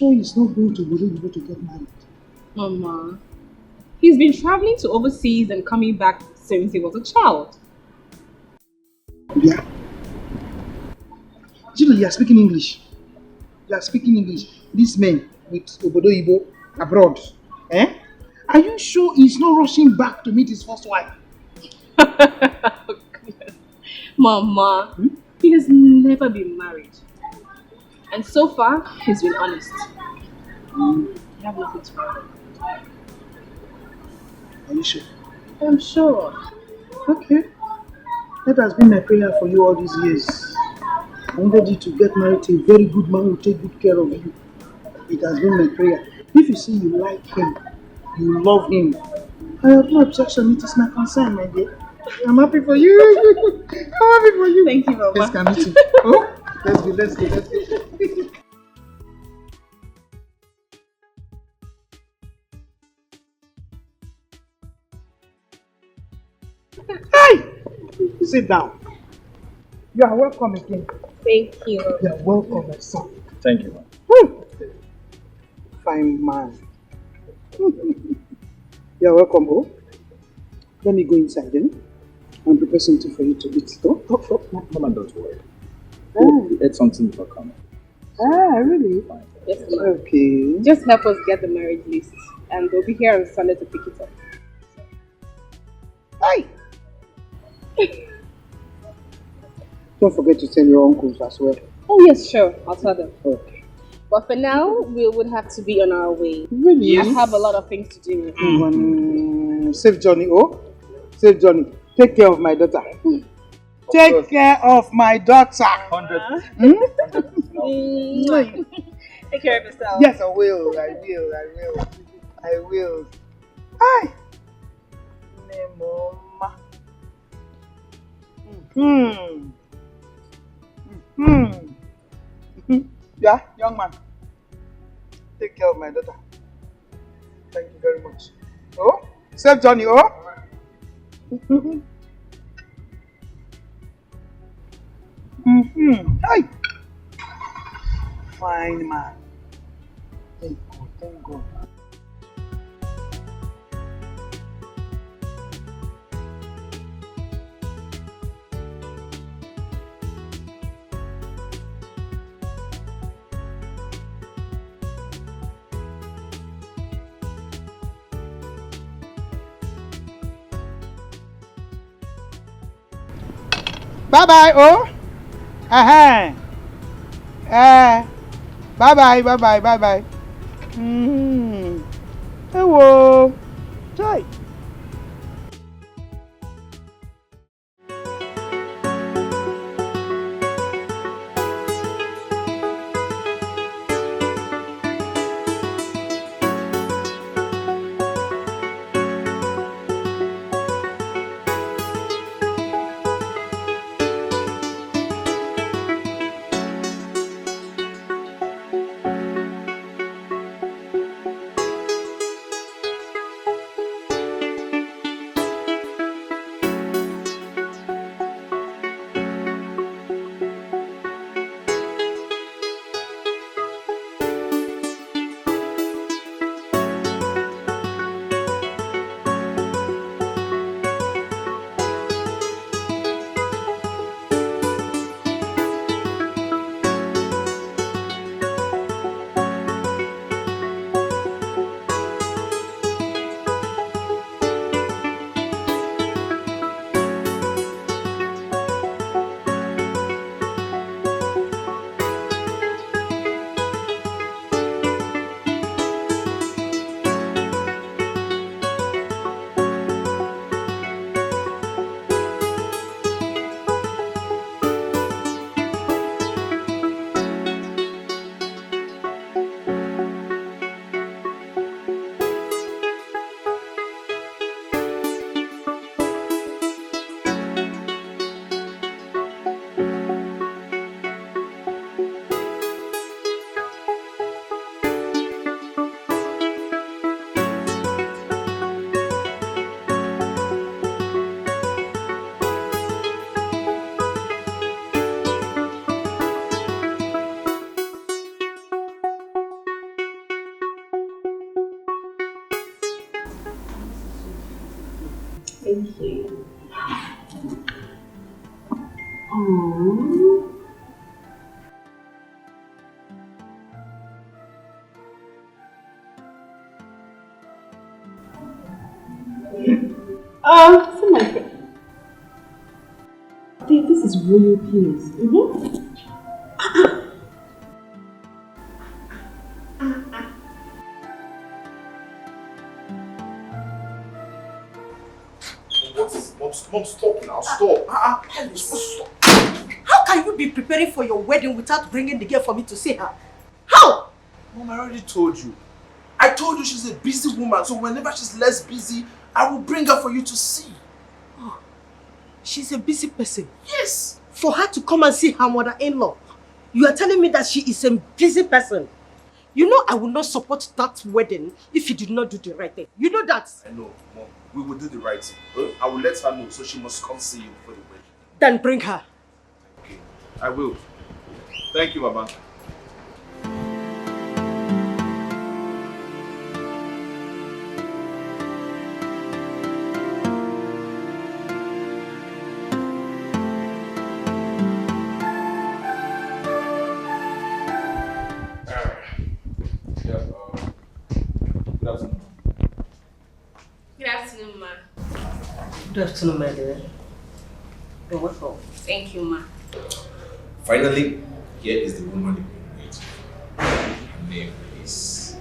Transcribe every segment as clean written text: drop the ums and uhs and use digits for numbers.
sure he's not going to Wazico to get married? Mama, he's been traveling to overseas and coming back since he was a child. Yeah. You know, you are speaking English. You are speaking English. These men with Obodo Ibo abroad. Eh? Are you sure he's not rushing back to meet his first wife? Mama, Hmm? he has never been married. And so far, he's been honest. You have nothing to worry. Are you sure? I'm sure. Okay. That has been my prayer for you all these years. I wanted you to get married to a very good man who will take good care of you. It has been my prayer. If you see you like him, you love him, I have no objection. It is my concern, my dear. I'm happy for you. I'm happy for you. Thank you, Mama. Let's come meet him. Oh, let's go. Hey! Sit down. You are welcome again. Thank you. You are welcome, my son. Thank you, man. Whew. Fine man. You are welcome, oh. Let me go inside then and prepare something for you to eat. Mama, don't worry. Ah. We ate something before coming. Ah, really? Fine. Yes, Mama. Okay. Just help us get the marriage list, and they'll be here on Sunday to pick it up. Hey! Don't forget to tell your uncles as well. Oh, yes, sure. I'll tell them. Okay. But for now, we would have to be on our way. Really? I have a lot of things to do. Safe journey, oh. Safe journey. Take care of my daughter. Take care of my daughter. 100. Take care of yourself. Yes, I will. I will. Hi. Mama. Yeah, young man. Take care of my daughter. Thank you very much. Oh, safe journey, oh. Hi. Fine man. Thank God. Bye bye, oh. Uh-huh. Bye bye. Hello. Hi. Thank you. So my friend, this is royal penis. What is Mom, stop now, stop. Alice, stop. How can you be preparing for your wedding without bringing the girl for me to see her? How? Mom, I already told you. I told you she's a busy woman, so whenever she's less busy, I will bring her for you to see. Oh, she's a busy person. Yes. For her to come and see her mother-in-law, you are telling me that she is a busy person. You know I will not support that wedding if you did not do the right thing. You know that. I know, Mom. We will do the right thing. I will let her know, so she must come see you for the wedding. Then bring her. Okay, I will. Thank you, Mama. Good afternoon. Good afternoon, ma. Good afternoon, my dear. You're welcome. Thank you, ma. Finally, here is the woman you've been waiting for. Her name is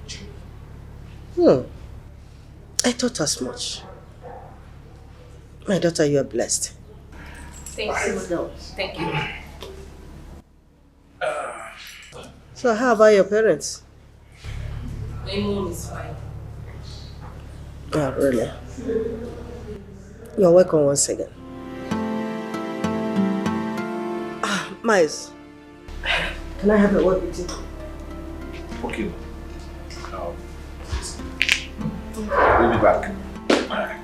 June. I thought as much. My daughter, you are blessed. Thank you, madam. Thank you. So how about your parents? My mom is fine. Oh, really? You're welcome once again. Miles, can I have a word with you? Okay. We'll be back. Alright.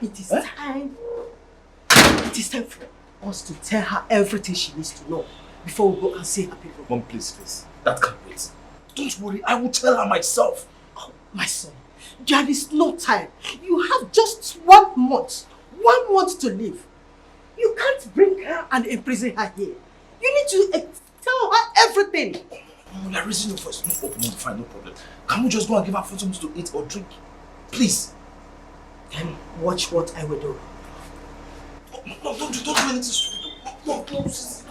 It is time. It is time for us to tell her everything she needs to know before we go and see her people. Mom, please. That can't wait. Don't worry, I will tell her myself. Oh, my son, there is no time. You have just 1 month. 1 month to live. You can't bring her and imprison her here. You need to tell her everything. Mom, you're raising your voice. No, fine, no problem. Can we just go and give her food, something to eat or drink? Please. Then watch what I will do. No, don't do anything stupid. No, don't do anything.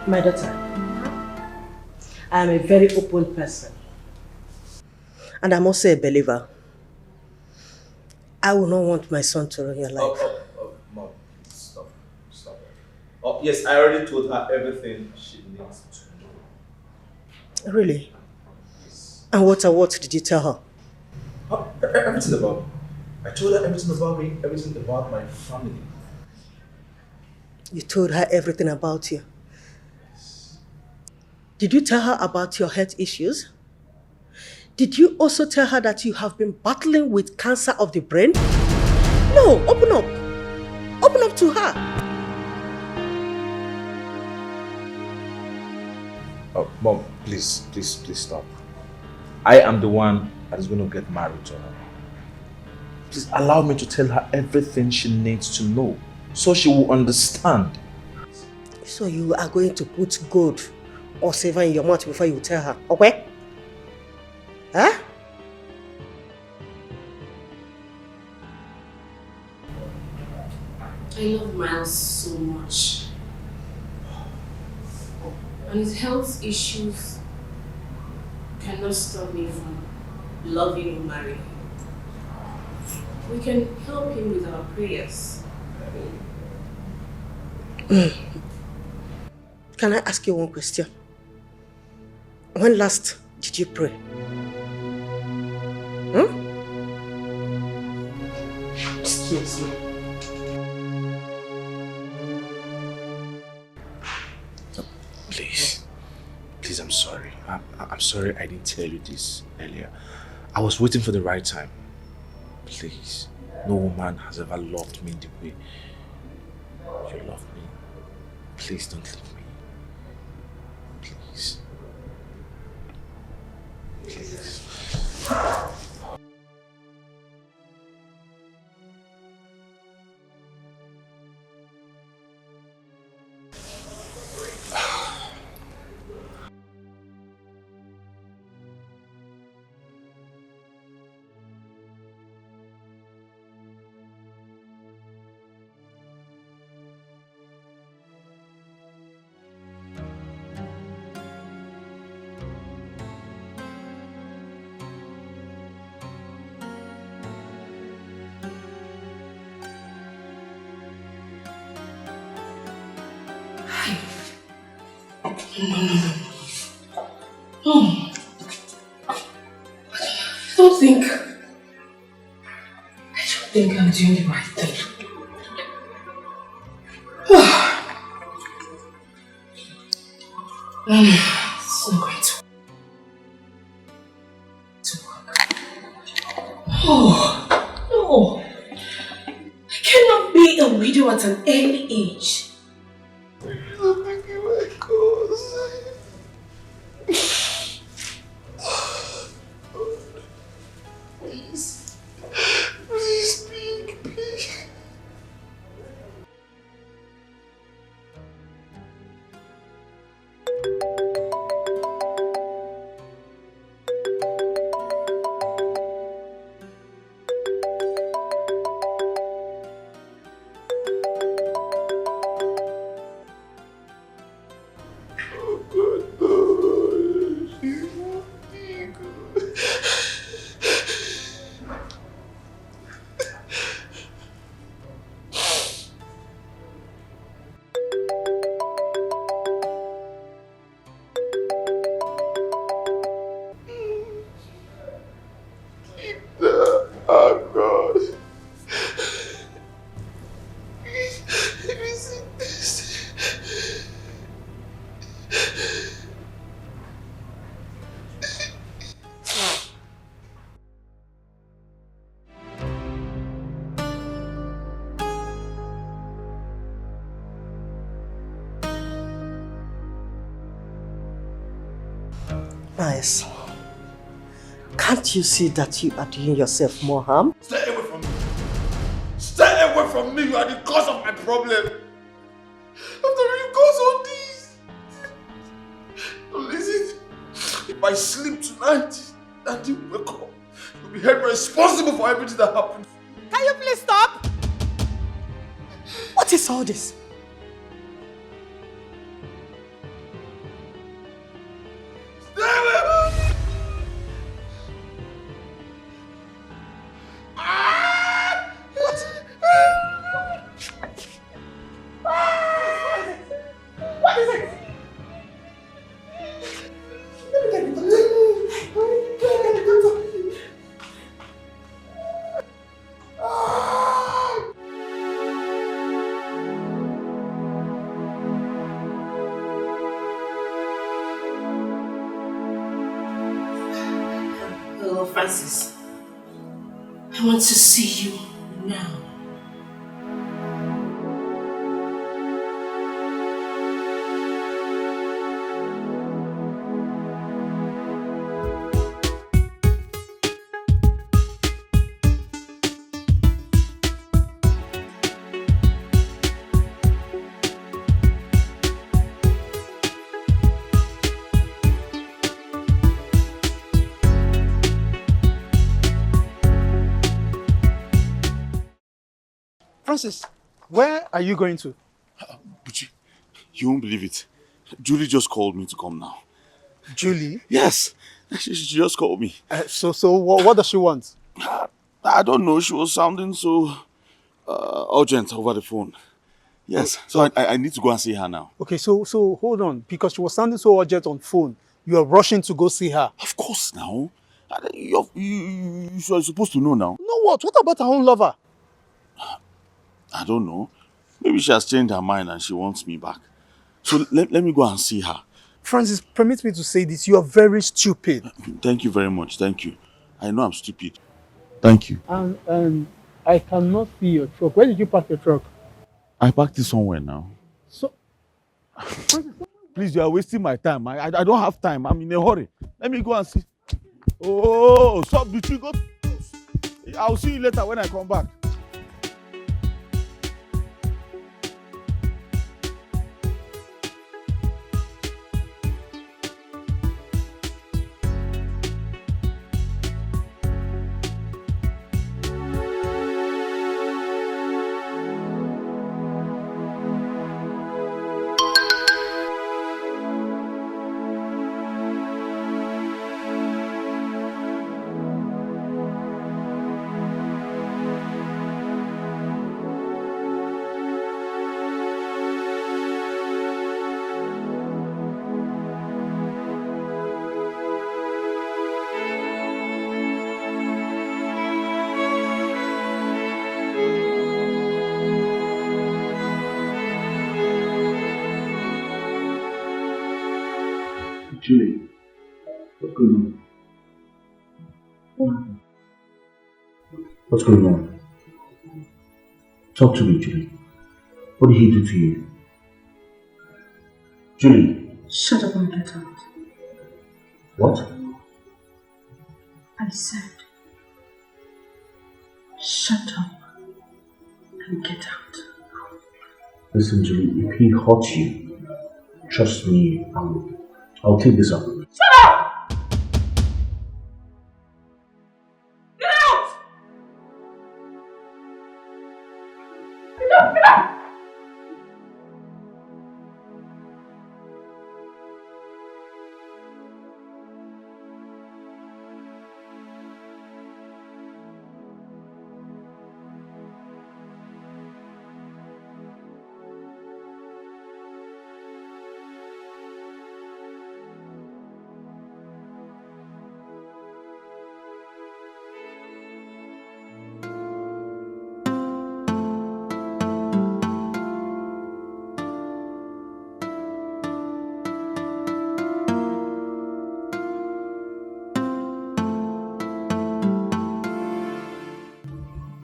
My daughter, I am a very open person. And I'm also a believer. I will not want my son to ruin your life. Mom, stop. Oh, yes, I already told her everything she needs to know. Really? Yes. And what did you tell her? Everything about me. I told her everything about me, everything about my family. You told her everything about you? Yes. Did you tell her about your health issues? Did you also tell her that you have been battling with cancer of the brain? No, open up. Open up to her. Oh, Mom, please stop. I am the one that is going to get married to her. Please allow me to tell her everything she needs to know, so she will understand. So you are going to put gold or silver in your mouth before you tell her, okay? Huh? I love Miles so much. And his health issues cannot stop me from loving and marrying him. We can help him with our prayers. Can I ask you one question? When last did you pray? Excuse me. Please, I'm sorry. I'm sorry I didn't tell you this earlier. I was waiting for the right time. Please. No woman has ever loved me the way you love me. Please don't leave me. Please. Please. I don't think I'm doing the right thing. It's not going to work. Oh, no. I cannot be a widow at an early age. I'm making my calls. Please. Please speak, please. Oh God. Nice. Can't you see that you are doing yourself more harm? Stay away from me. Stay away from me. You are the cause of my problem. After you cause all this. Listen. If I sleep tonight and you wake up, you'll be held responsible for everything that happened. Can you please stop? What is all this? Stay away from me. What is it? Let me get the doctor. Let me get the doctor. Hello, Francis. I want to see you now. Francis, where are you going to? But you won't believe it. Julie just called me to come now. Julie? Yes, she just called me. So what does she want? I don't know, she was sounding so urgent over the phone. Yes, so I need to go and see her now. Okay, so hold on. Because she was sounding so urgent on phone, you are rushing to go see her. Of course now. You are supposed to know now. No, what? What about her own lover? I don't know. Maybe she has changed her mind and she wants me back. So let me go and see her. Francis, permit me to say this. You are very stupid. Thank you very much. Thank you. I know I'm stupid. Thank you. And I cannot see your truck. Where did you park your truck? I parked it somewhere now. So, Please, you are wasting my time. I don't have time. I'm in a hurry. Let me go and see. Oh, stop between. Go. I'll see you later when I come back. Julie, what's going on? What's going on? Talk to me, Julie. What did he do to you? Julie. Shut up and get out. What? I said, shut up and get out. Listen, Julie, if he hurts you, trust me, I'll take this up. Shut up! Get out! Get out, get out!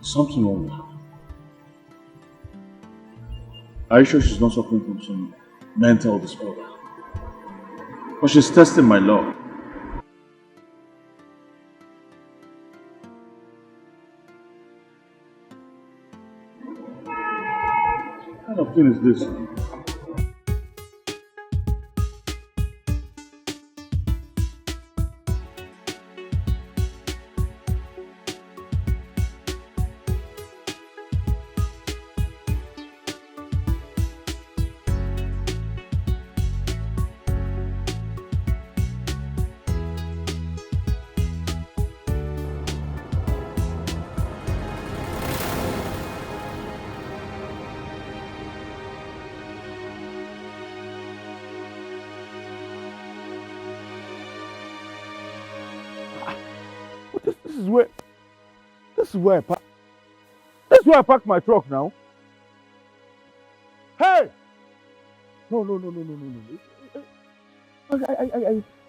Something wrong with her. Are you sure she's not suffering from some mental disorder? But she's testing my love. What kind of thing is this? This is where I park my truck now. Hey! No.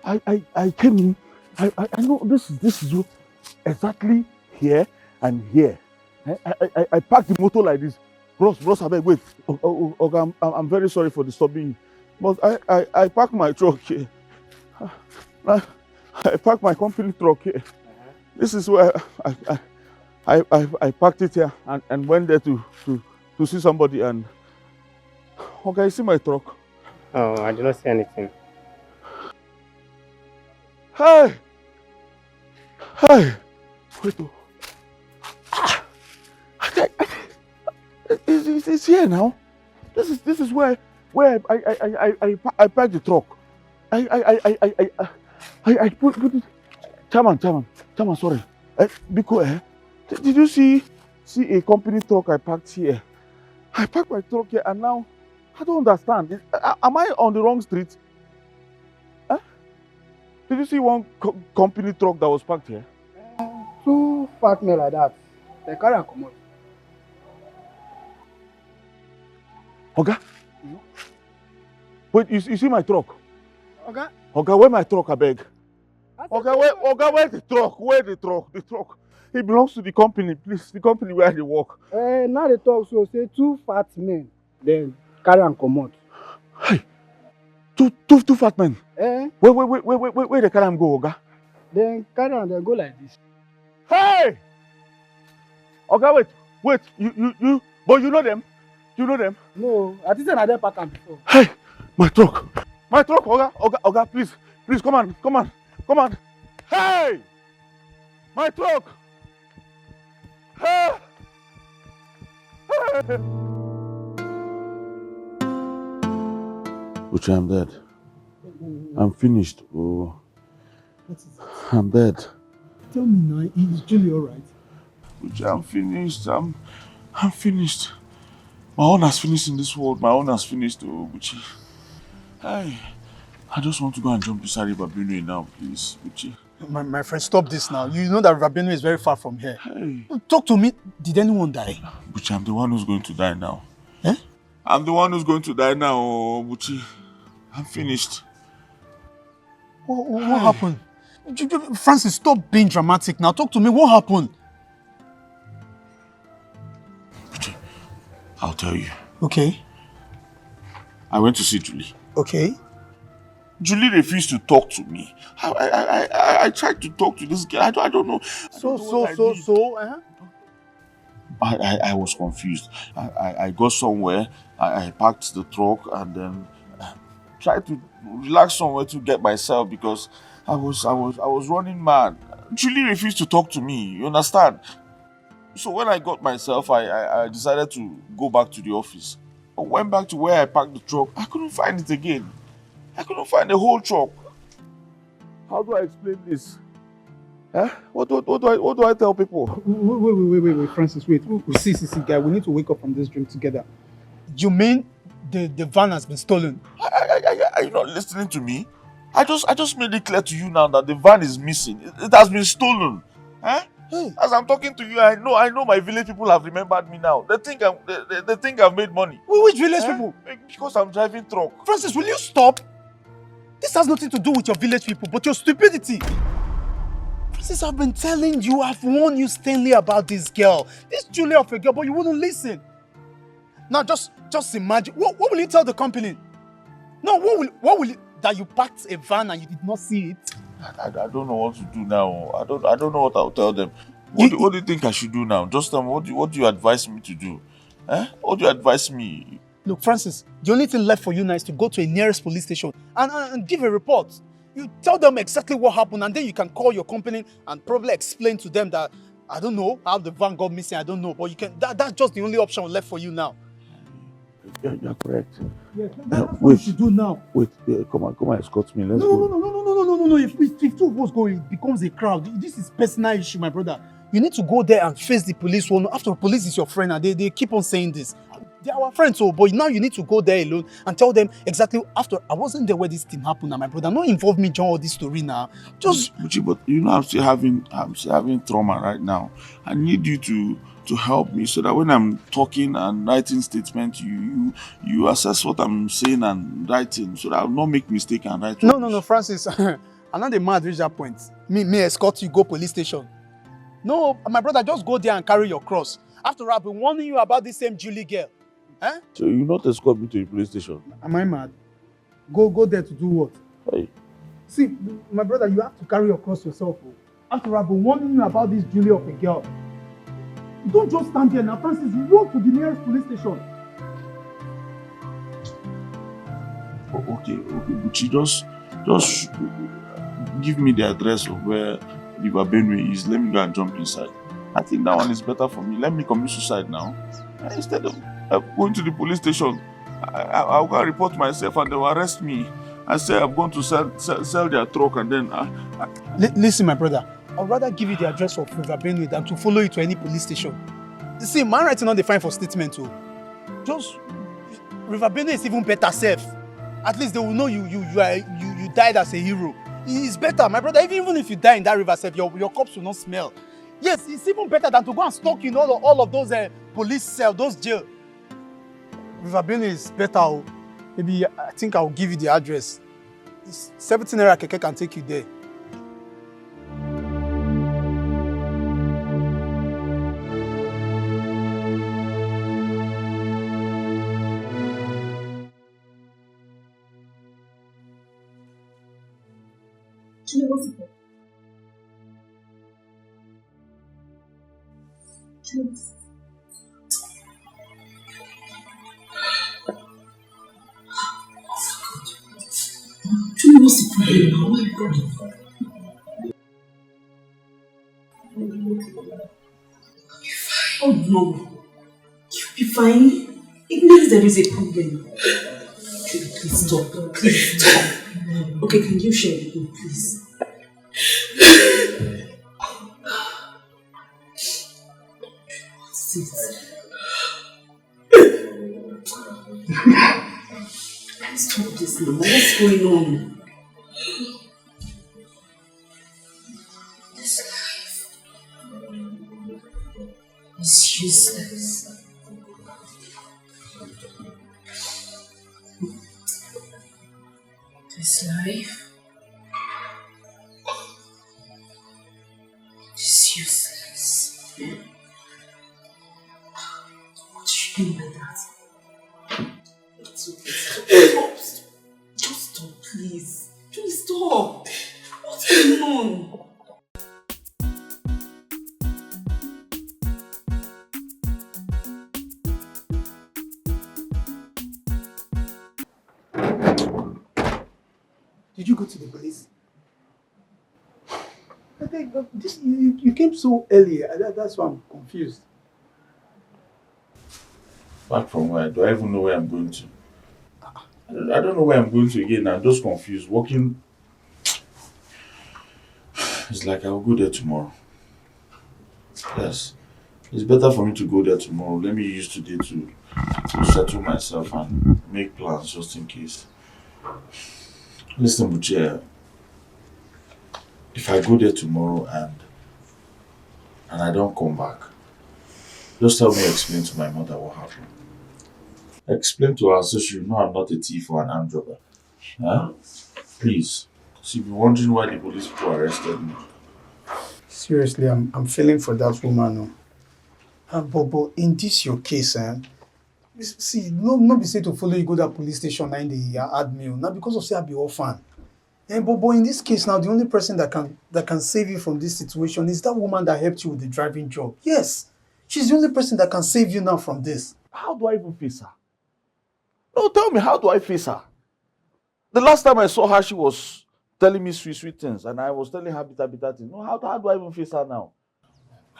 I came in. I know this is exactly here and here. I parked the motor like this. Bros, abeg, wait. Okay, I'm very sorry for disturbing you. But I parked my truck here. I parked my company truck here. This is where I parked it here and went there to see somebody and okay, you see my truck? oh, I did not see anything. Hey! Wait. It's here now. This is where I parked the truck. I put it. Chairman, sorry. Because did you see a company truck I parked here? I parked my truck here and now I don't understand. Am I on the wrong street? Huh? Did you see one company truck that was parked here? Two fat men like that. They carry and come out. Okay. Wait, you see my truck? Okay. Oga, where my truck, I beg? Oga, where the truck? Where the truck? The truck. It belongs to the company, please. The company where they work. Now they talk so say 2 fat men. Then carry and comot. Hey, two fat men. Where they carry them go, Oga? Then carry and then go like this. Hey! Oga, wait. But you know them? You know them? No, I think I didn't pack am before. Hey, my truck, Oga, please, come on. Hey, my truck. Hey. Uche, I'm dead. I'm finished. Oh, What is it? I'm dead. Tell me now, is Julie alright? Uche, I'm finished. I'm finished. My own has finished in this world. My own has finished, oh, Uche. Hey, I just want to go and jump inside River Benue now, please, Uche. My friend, stop this now. You know that River Benue is very far from here. Hey. Talk to me. Did anyone die? Uche, I'm the one who's going to die now. Eh? I'm the one who's going to die now, oh, Uche. I'm finished. What happened? Francis, stop being dramatic now. Talk to me. What happened? Uche, I'll tell you. Okay. I went to see Julie. Okay. Julie refused to talk to me. I tried to talk to this girl. I don't know. I was confused. I got somewhere. I parked the truck and then tried to relax somewhere to get myself because I was running mad. Julie refused to talk to me. You understand? So when I got myself, I decided to go back to the office. I went back to where I parked the truck. I couldn't find it again. I couldn't find the whole truck. How do I explain this? Huh? What do I tell people? Wait, Francis, wait. See, guy, we need to wake up from this dream together. You mean the van has been stolen? Are you not listening to me? I just made it clear to you now that the van is missing. It has been stolen. Huh? Hey. As I'm talking to you, I know my village people have remembered me now. They think I've made money. Which village people? Because I'm driving truck. Francis, will you stop? This has nothing to do with your village people, but your stupidity. Francis, I've been telling you, I've warned you sternly about this girl. This Julie of a girl, but you wouldn't listen. Now just imagine. What will you tell the company? No, what will you, that you packed a van and you did not see it? I don't know what to do now. I don't know what I'll tell them. What do you think I should do now? Just tell me, what do you advise me to do? What do you advise me? Look, Francis, the only thing left for you now is to go to a nearest police station and give a report. You tell them exactly what happened and then you can call your company and probably explain to them that, I don't know how the van got missing, I don't know, but you can. That's just the only option left for you now. You're correct. Yes, that's what you should do now. Wait, come on, escort me. Let's go. No. If two of us go, it becomes a crowd. This is personal issue, my brother. You need to go there and face the police. Well, after all, police is your friend, and they keep on saying this. They are our friends, but now you need to go there alone and tell them exactly. After I wasn't there where this thing happened, and my brother, not involve me in all this story now. Just. But you know, I'm still having trauma right now. I need you to help me so that when I'm talking and writing statements, you assess what I'm saying and writing so that I'll not make mistake and write. No, Francis. I'm not the man reach that point. Me escort you go police station. No, my brother, just go there and carry your cross. After all, I've been warning you about this same Julie girl. So you not escort me to the police station? Am I mad? Go there to do what? Hey. See, my brother, you have to carry your cross yourself. After all, I've been warning you about this Julie of a girl. Don't just stand there now, Francis. Walk to the nearest police station. Okay, but you just give me the address of where River Benue is. Let me go and jump inside. I think that one is better for me. Let me commit suicide now. Instead of going to the police station, I'll go and report myself and they will arrest me and say I'm going to sell their truck and then... Listen, my brother. I'd rather give you the address of River Benue than to follow you to any police station. You see, man writing not the fine for statement too. Just River Benue is even better safe. At least they will know you died as a hero. It's better, my brother. Even if you die in that river safe, your corpse will not smell. Yes, it's even better than to go and stalk in all of those police cells, those jail. River Benue is better. Maybe I think I'll give you the address. It's 17 naira keke can take you there. Do you know what's it? Do you know what's Do you know what's the problem now? Oh my God. Oh no. You'll be fine. It means there is a problem. Please stop. Please stop. Okay, can you share with me, please? Sit. Stop this now. What's going on? This life is useless. This life is useless. What do you mean by that? It's okay. Stop. Just stop, please. Please stop. What's going on? Did you go to the police? I think this you came so early. That's why I'm confused. Back from where? Do I even know where I'm going to? I don't know where I'm going to again. I'm just confused. Walking. It's like I'll go there tomorrow. Yes. It's better for me to go there tomorrow. Let me use today to settle myself and make plans just in case. Listen, Buche, if I go there tomorrow and I don't come back, just help me explain to my mother what happened. Explain to her so she'll know I'm not a thief or an armed robber. Huh? Please. She'll be wondering why the police people arrested me. Seriously, I'm feeling for that woman. But in this your case, see, no be say to follow you go that police station and they add me. Not because of say I be orphan. But in this case now, the only person that can save you from this situation is that woman that helped you with the driving job. Yes, she's the only person that can save you now from this. How do I even face her? No, tell me, how do I face her? The last time I saw her, she was telling me sweet things, and I was telling her bitter things. No, how do I even face her now?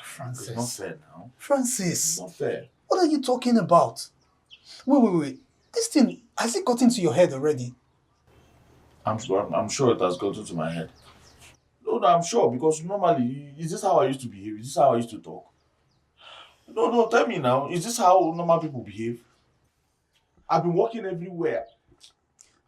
Francis. It's not fair now. Francis. It's not fair. What are you talking about? Wait. This thing, has it got into your head already? I'm sure it has gotten to my head. No, I'm sure, because normally, is this how I used to behave? Is this how I used to talk? No, tell me now. Is this how normal people behave? I've been walking everywhere.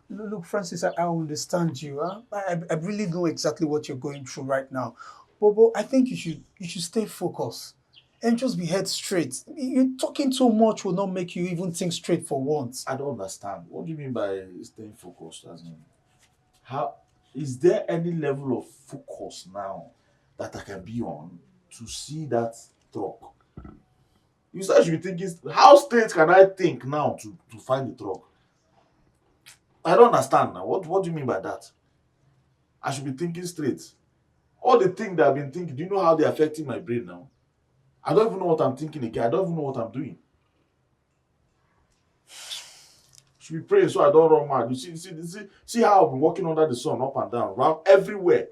Look, Francis, I understand you. Huh? I really know exactly what you're going through right now. But I think you should stay focused and just be head straight. You talking too much will not make you even think straight for once. I don't understand. What do you mean by staying focused? As in, how is there any level of focus now that I can be on to see that truck? You said I should be thinking. How straight can I think now to find the truck? I don't understand now. What do you mean by that? I should be thinking straight. All the things that I've been thinking, do you know how they're affecting my brain now? I don't even know what I'm thinking again. I don't even know what I'm doing. Should be praying so I don't run mad. You see how I've been walking under the sun, up and down, round everywhere.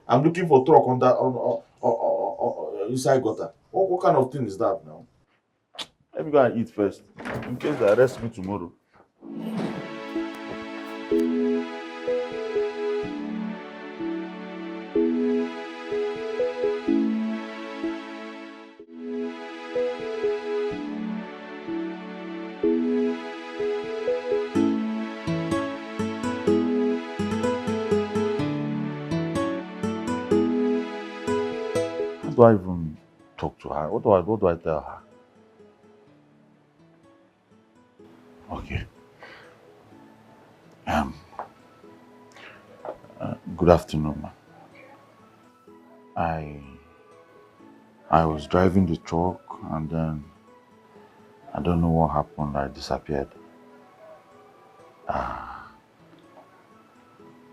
I'm looking for truck on that on inside gutter. What kind of thing is that now? Let me go and eat first, in case they arrest me tomorrow. How do I even talk to her? What do I tell her? Okay. Good afternoon, ma'am. I I was driving the truck and then I don't know what happened. I disappeared.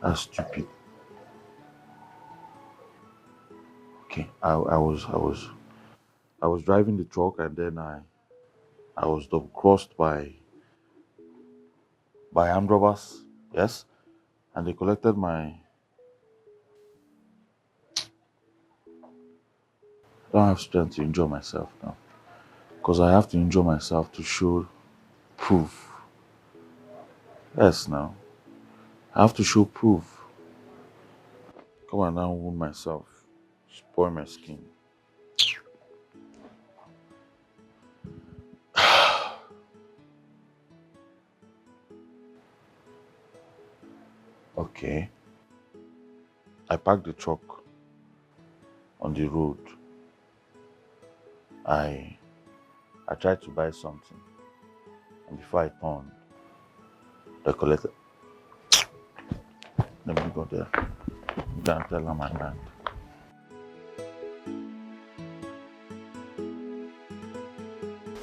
That's stupid. Okay, I was driving the truck and then I was double crossed by armed robbers. Yes, and they collected my. I don't have strength to injure myself now because I have to injure myself to show proof. Yes, now I have to show proof. Come on now, wound myself, spoil my skin. Okay, I parked the truck on the road. I I tried to buy something, and before I turned, they collected. Let me go there. You can't tell them my mind.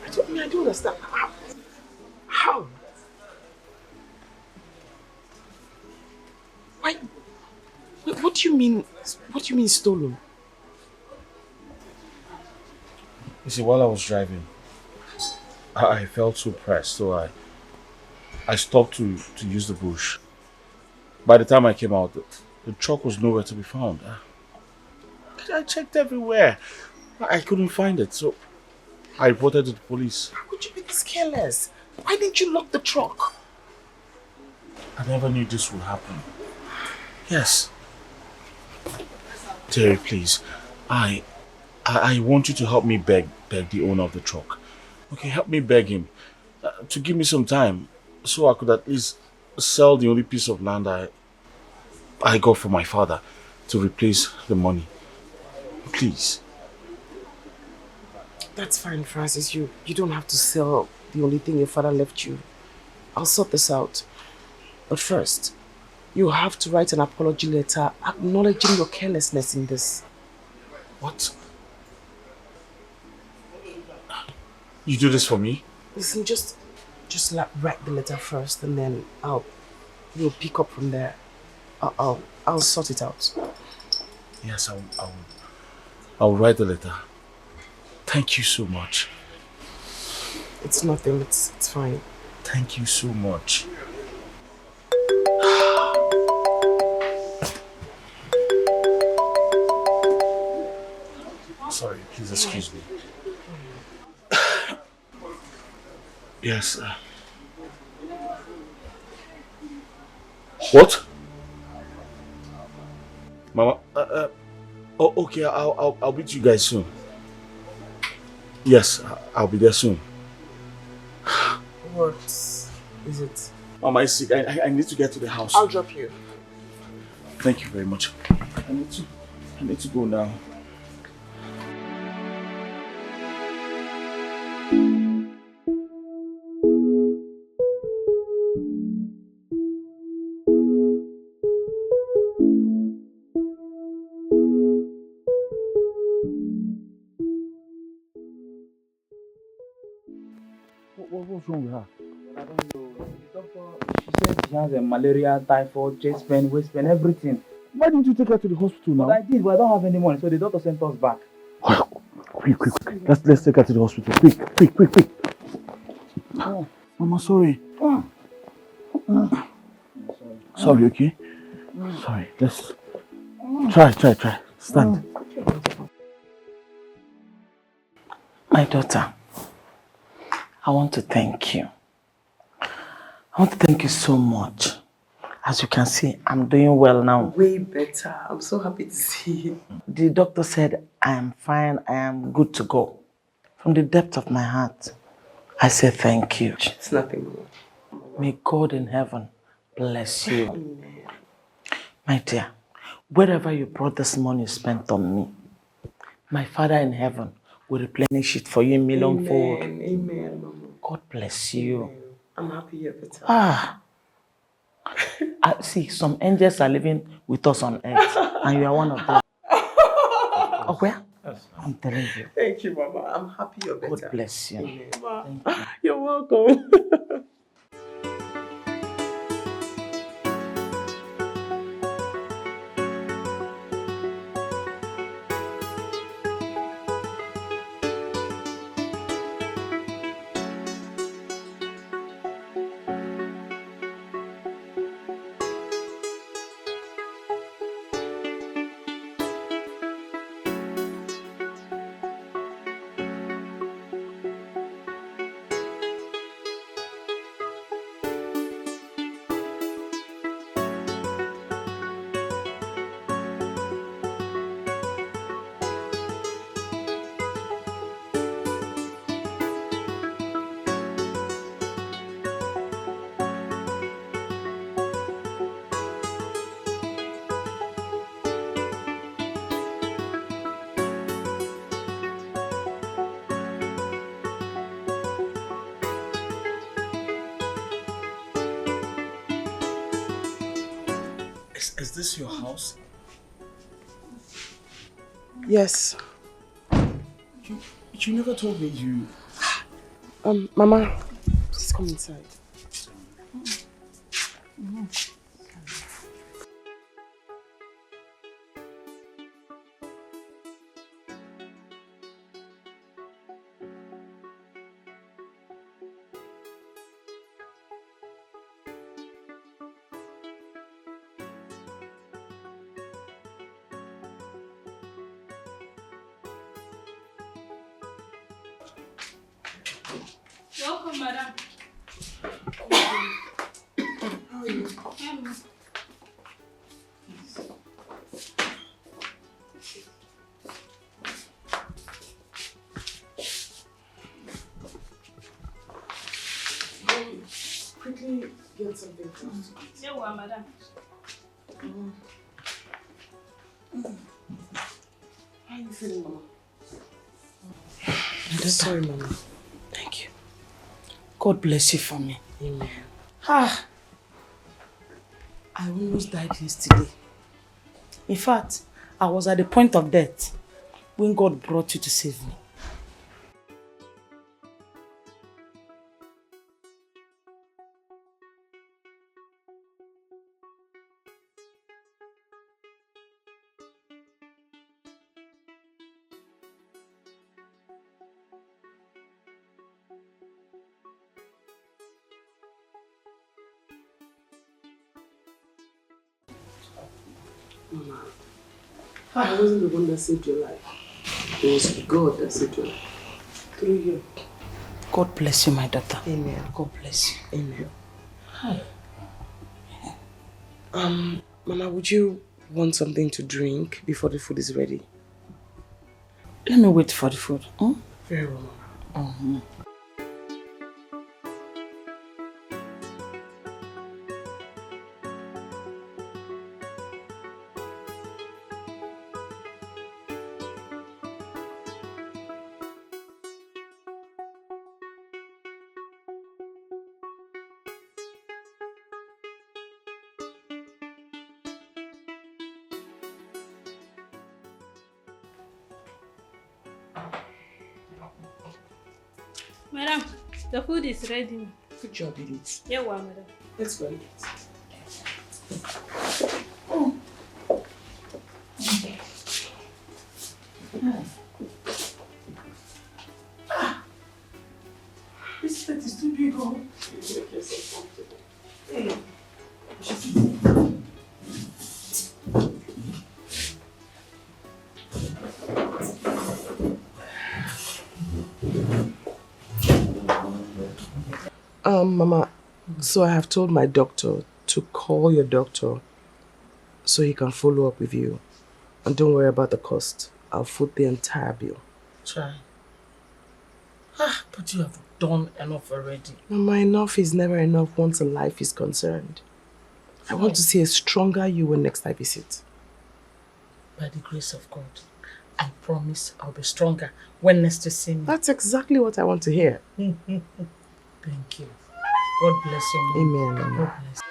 I don't understand. How? Why? What do you mean? What do you mean stolen? You see, while I was driving, I felt so pressed, so I stopped to use the bush. By the time I came out, the truck was nowhere to be found. I checked everywhere. I couldn't find it, so I reported to the police. How could you be this careless? Why didn't you lock the truck? I never knew this would happen. Yes. Terry, please. I want you to help me beg the owner of the truck. Okay, help me beg him to give me some time so I could at least sell the only piece of land I got from my father to replace the money. Please. That's fine, Francis. You don't have to sell the only thing your father left you. I'll sort this out. But first, you have to write an apology letter acknowledging your carelessness in this. What? You do this for me? Listen, just write the letter first, and then we'll pick up from there. I'll sort it out. Yes, I'll write the letter. Thank you so much. It's nothing. It's fine. Thank you so much. Sorry, please excuse me. Yes. What? Mama, oh, okay, I'll meet you guys soon. Yes, I'll be there soon. What is it? Mama is sick. I need to get to the house. I'll drop you. Thank you very much. I need to go now. What's wrong with her? I don't know. The doctor, she said she has a malaria, typhoid, chest pain, waist pain, everything. Why didn't you take her to the hospital now? But I did, but I don't have any money, so the doctor sent us back. Quick. Let's take her to the hospital. Quick. Oh, Mama, sorry. Sorry, okay? Sorry, let's try. Stand. My daughter, I want to thank you. I want to thank you so much. As you can see, I'm doing well now. Way better. I'm so happy to see you. The doctor said I am fine, I am good to go. From the depth of my heart, I say thank you. It's nothing more. May God in heaven bless you. Amen. My dear, wherever you brought this money spent on me, my Father in heaven will replenish it for you in millionfold. Amen, Mama. God bless you. Amen. I'm happy you're better. See, some angels are living with us on earth, and you are one of them. Oh, where? Yes. I'm telling you. Thank you, Mama. I'm happy you're better. God bless you. Amen. Thank you. You're welcome. Is this your house? Yes. You never told me you... Mama, please come inside. Welcome, madam. How are you? Quickly get something to eat. Yeah, well, madam. How are you feeling, Mama? I'm sorry, Mama. Thank you. God bless you for me. Amen. I almost died yesterday. In fact, I was at the point of death when God brought you to save me. Mama, I wasn't the one that saved your life. It was God that saved your life. Through you. God bless you, my daughter. Amen. God bless you. Amen. Mama, would you want something to drink before the food is ready? Let me wait for the food. Hmm? Very well, Mama. Madam, the food is ready. Good job, Edith. Yeah, well, madam. Let's go and eat. This plate is too big, oh. Make yourself comfortable. Hey. Mama, so I have told my doctor to call your doctor so he can follow up with you. And don't worry about the cost. I'll foot the entire bill. Try. But you have done enough already. Mama, enough is never enough once a life is concerned. I want to see a stronger you when next I visit. By the grace of God, I promise I'll be stronger when next you see me. That's exactly what I want to hear. Thank you. God bless you, Mom. Amen, Mama. God bless you.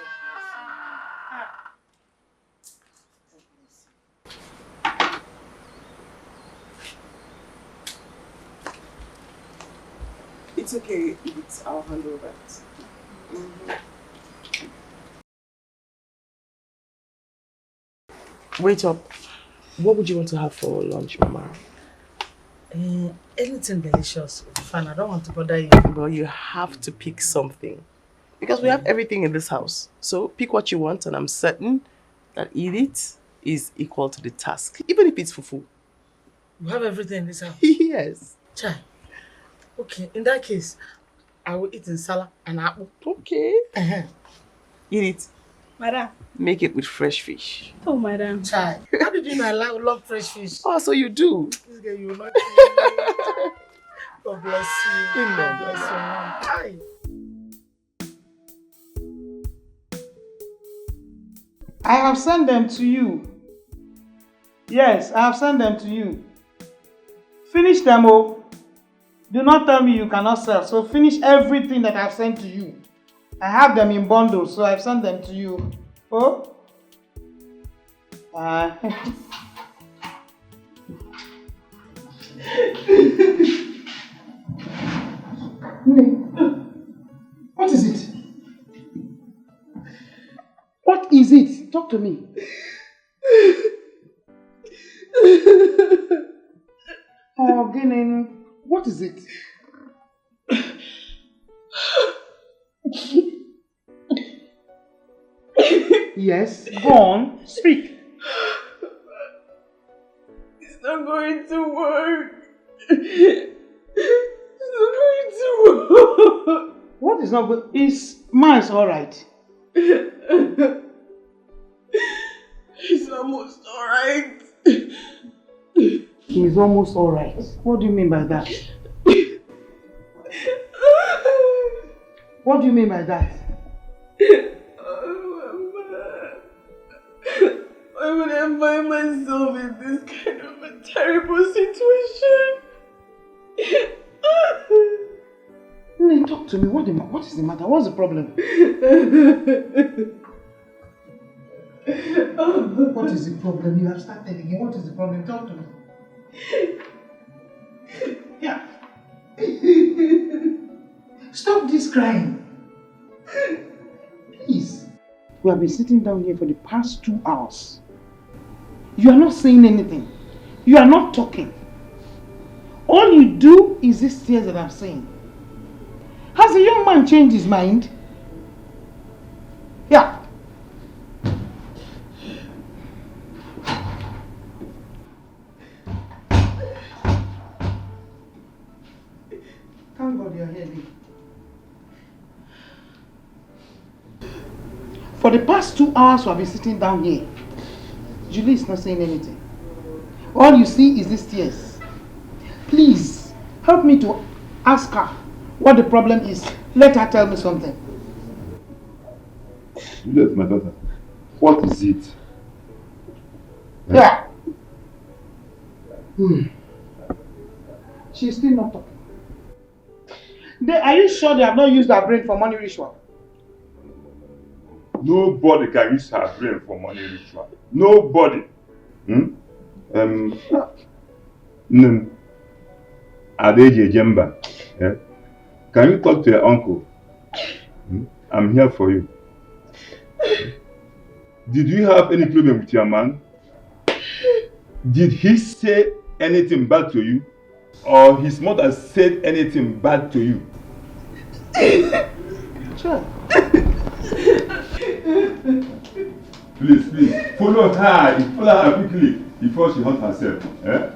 It's okay. I'll handle that. Wait up. What would you want to have for lunch, Mama? Anything delicious. Fine, I don't want to bother you. Well, you have to pick something. Because we have everything in this house. So pick what you want and I'm certain that eat it is equal to the task. Even if it's fufu. You have everything in this house? Yes. Chai. Okay, in that case, I will eat in salad and apple. Okay. Eat it. Madam. Make it with fresh fish. Oh, madam. Chai. How did you know I love fresh fish? Oh, so you do. This girl, you will not. God bless you. Amen. God bless you. Chai. I have sent them to you. Yes, I have sent them to you. Finish them, oh. Do not tell me you cannot sell. So finish everything that I have sent to you. I have them in bundles, so I have sent them to you. Oh? What is it? What is it? Talk to me. Oh, Ginen, what is it? Yes, go on, speak. It's not going to work. It's not going to work. What is not good? Is Miles alright? He's almost alright. He's almost alright. What do you mean by that? What do you mean by that? Why would I find myself in this kind of a terrible situation? Talk to me. What is the matter? What's the problem? What is the problem? You have started again. What is the problem? Talk to me. Yeah. Stop this crying. Please. We have been sitting down here for the past 2 hours. You are not saying anything. You are not talking. All you do is these tears that I'm saying. Has the young man changed his mind? Yeah. Thank God you are here, Lee. For the past 2 hours we have been sitting down here. Julie is not saying anything. All you see is these tears. Please, help me to ask her what the problem is. Let her tell me something. Juliet, my daughter, what is it? Yeah. She's still not talking. Are you sure they have not used her brain for money ritual? Nobody can use her brain for money ritual. Nobody. Adeje Jemba. Yeah? Can you talk to your uncle? I'm here for you. Did you have any problem with your man? Did he say anything bad to you? Or his mother said anything bad to you? Sure. Please, follow her quickly before she hurts herself. Eh?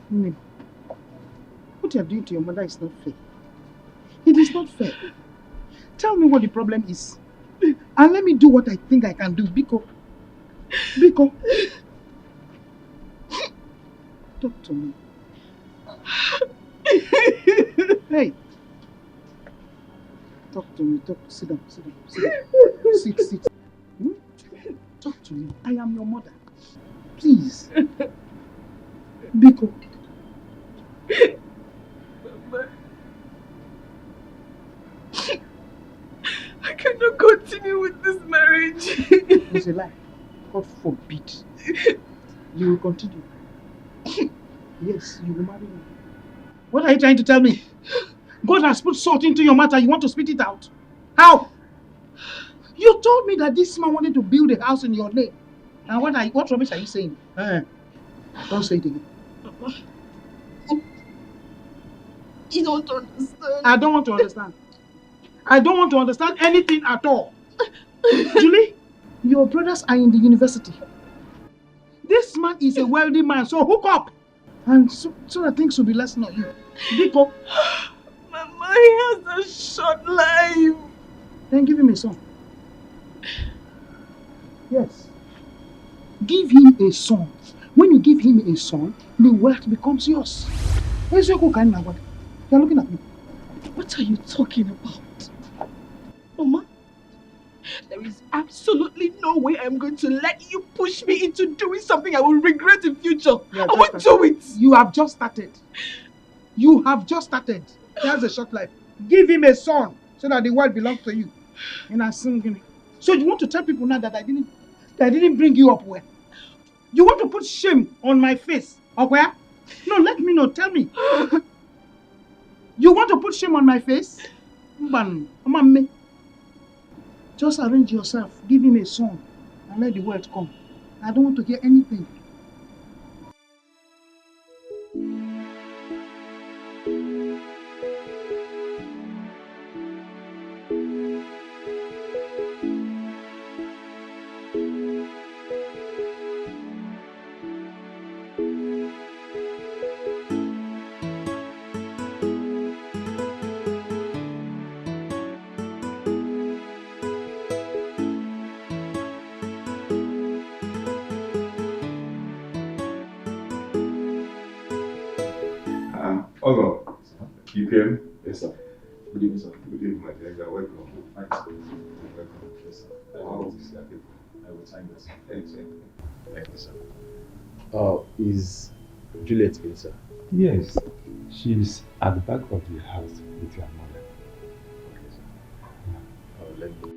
Name, what you are doing to your mother is not fair. It is not fair. Tell me what the problem is. And let me do what I think I can do. Biko. Biko. Talk to me. Hey. Talk to me. Sit down. Sit down. Sit down. Sit. Hmm? Talk to me. I am your mother. Please. Biko. Mama, I cannot continue with this marriage. It's a lie. God forbid. You will continue. Yes, you will marry me. What are you trying to tell me? God has put salt into your matter. You want to spit it out? How? You told me that this man wanted to build a house in your name. And what rubbish are you saying? Don't say it again. You don't understand. I don't want to understand. I don't want to understand anything at all. Julie, your brothers are in the university. This man is a wealthy man, so hook up. And so that things will be less on you. Biko. Mama, he has a short life. Then give him a son. Yes. Give him a son. When you give him a son, the wealth becomes yours. Where's your cook? You're looking at me. What are you talking about? Mama, there is absolutely no way I'm going to let you push me into doing something I will regret in future. I won't do it. You have just started. You have just started. He has a short life. Give him a son so that the world belongs to you. And I sing. So you want to tell people now that I didn't bring you up well? You want to put shame on my face? Or where? No, let me know. Tell me. You want to put shame on my face? Just arrange yourself. Give him a son and let the world come. I don't want to hear anything. Ogo, you came? Yes, sir. Good evening, sir. Good evening, my dear. You're welcome. Thanks. You're welcome. Yes, sir. How is your people? I will sign this. Thank you. Thank you, sir. Is Juliet in, sir? Yes. She's at the back of the house with your mother. Okay, sir. Let me.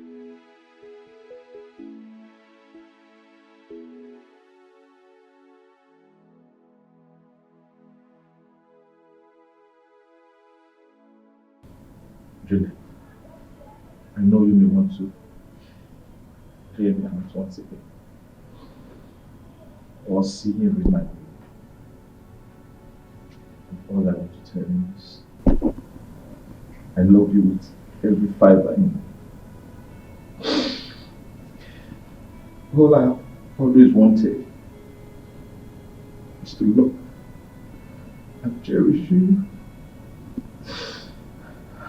Juliet, I know you may want to hear me out once again, or see him remind me. And all I want to tell you is, I love you with every fiber in me. All I have always wanted is to love and cherish you.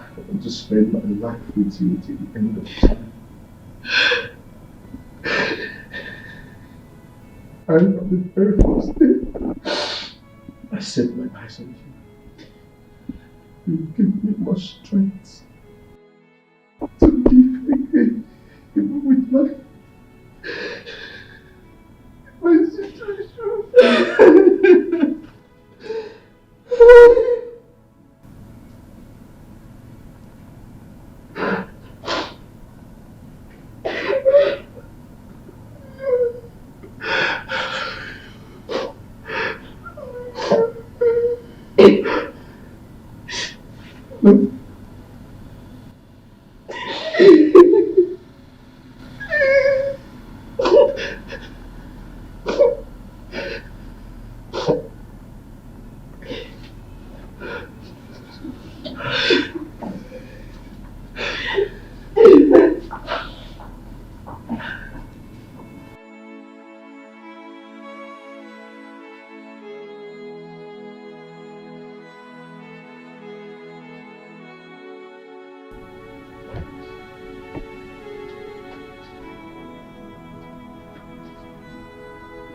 I want to spend my life with you till the end of time. I from the very first day I set my eyes on you. You give me more strength to live again, even with my situation.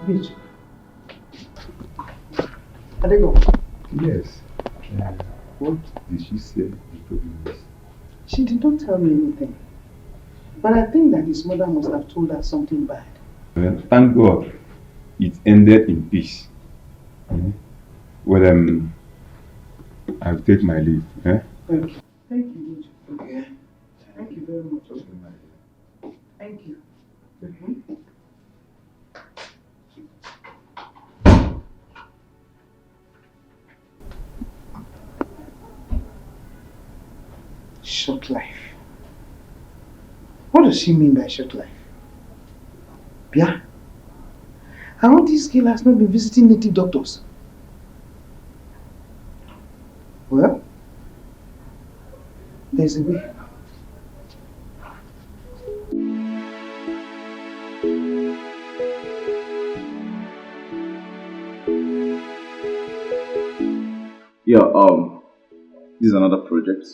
Bitch. Adego. Yes. What did she say the problem is? She did not tell me anything. But I think that his mother must have told her something bad. Well, thank God it ended in peace. Well, I'll take my leave. Eh? Thank you. Thank you, Bitch. Okay. Thank you very much. Thank you. Short life. What does she mean by short life? Yeah. Around this girl has not been visiting native doctors. Well, there's a way. Yeah, this is another project.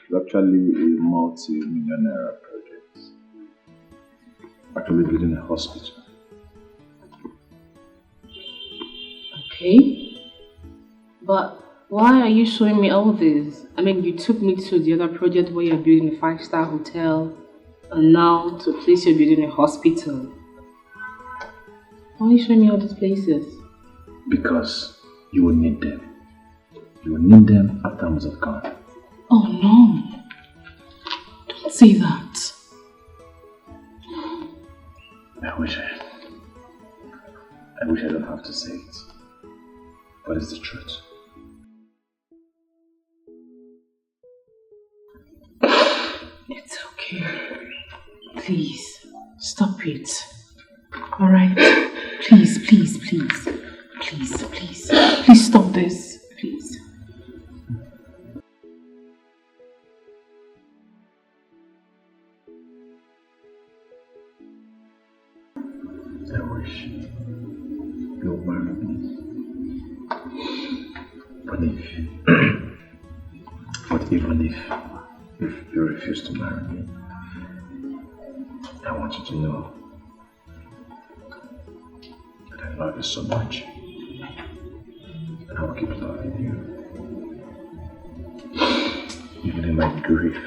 It's actually a multi-millionaire project. Actually building a hospital. Okay. But why are you showing me all this? I mean, you took me to the other project where you're building a 5-star hotel, and now to a place you're building a hospital. Why are you showing me all these places? Because you will need them. You will need them after I must have gone. Oh no. Don't say that. I wish I don't have to say it. But it's the truth. It's okay. Please, stop it. Alright? Please, please, please. Please, please. Please stop this. Please. I wish you'll marry me. But even if you refuse to marry me, I want you to know that I love you so much. And I will keep loving you. Even in my grief.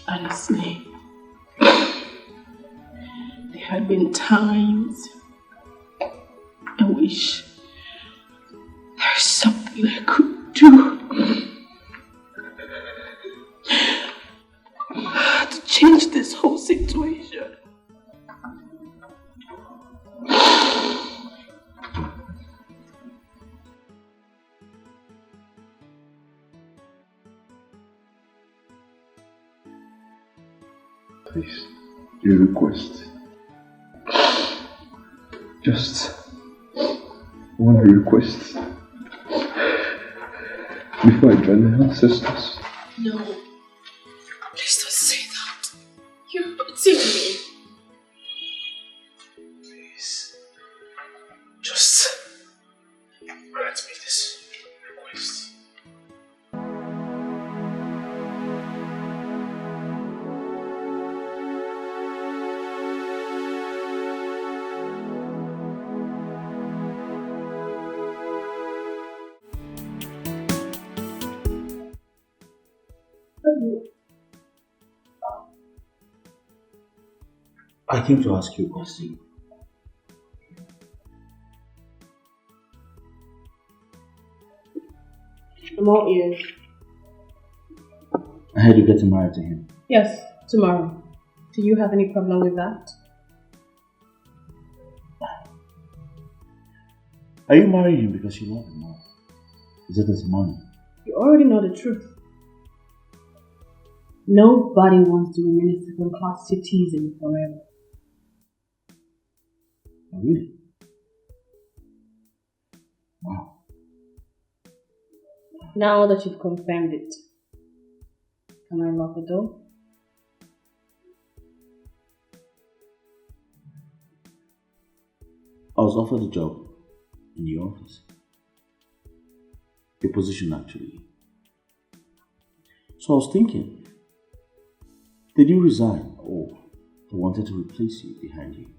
Honestly, there had been times I wish there's something I could do to change this whole situation. Please, your request. Just one request. Before I join the ancestors. No, please don't say that. You're hurting me. Please. Just grant me this request. I came to ask you a question. I'm all ears. I heard you're getting married to him. Yes, tomorrow. Do you have any problem with that? Are you marrying him because you love him more? Is it his money? You already know the truth. Nobody wants to remain a second-class citizen forever. Oh, really? Wow. Now that you've confirmed it, can I lock the door? I was offered a job in your office. A position, actually. So I was thinking, Did you resign or they wanted to replace you behind you?